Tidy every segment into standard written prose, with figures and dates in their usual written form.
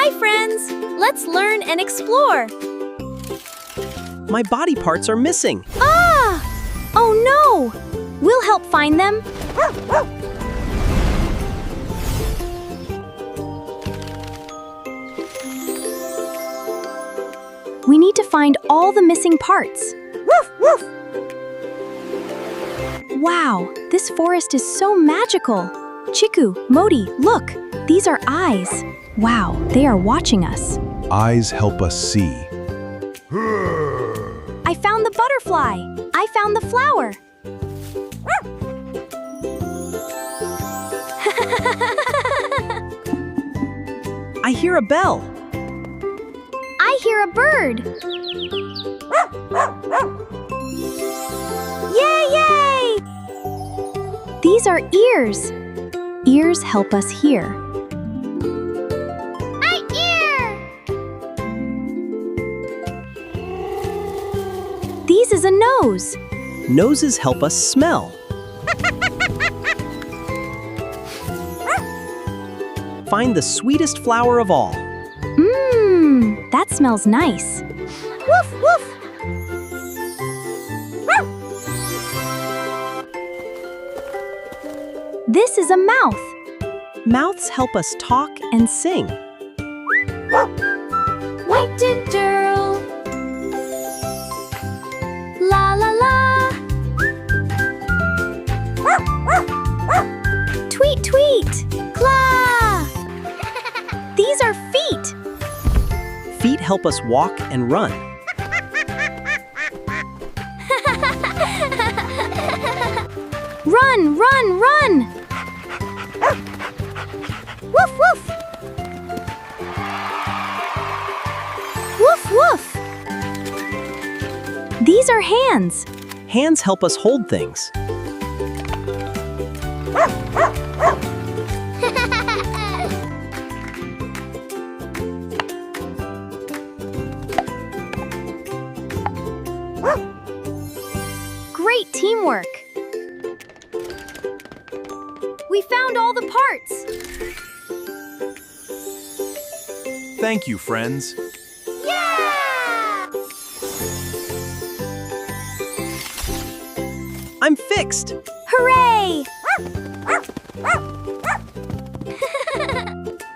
Hi, friends! Let's learn and explore. My body parts are missing. Ah! Oh no! We'll help find them. We need to find all the missing parts. Woof, woof. Wow, this forest is so magical. Chiku, Moti, look, these are eyes. Wow, they are watching us. Eyes help us see. I found the butterfly. I found the flower. I hear a bell. I hear a bird. Yay, yay! These are ears. Ears help us hear. My ear! These is a nose. Noses help us smell. Find the sweetest flower of all. Mmm, that smells nice. Woof, woof! This is a mouth. Mouths help us talk and sing. White girl. La la la. Tweet tweet. Claw. These are feet. Feet help us walk and run. Run, run, run. Woof woof. Woof woof. These are hands. Hands help us hold things. Great teamwork. We found all the parts. Thank you, friends. Yeah! I'm fixed. Hooray!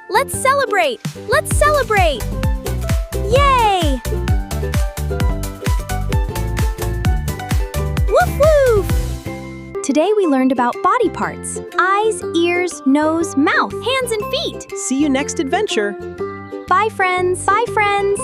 Let's celebrate! Let's celebrate! Yay! Woof woof! Today we learned about body parts: eyes, ears, nose, mouth, hands, and feet. See you next adventure. Bye, friends! Bye, friends!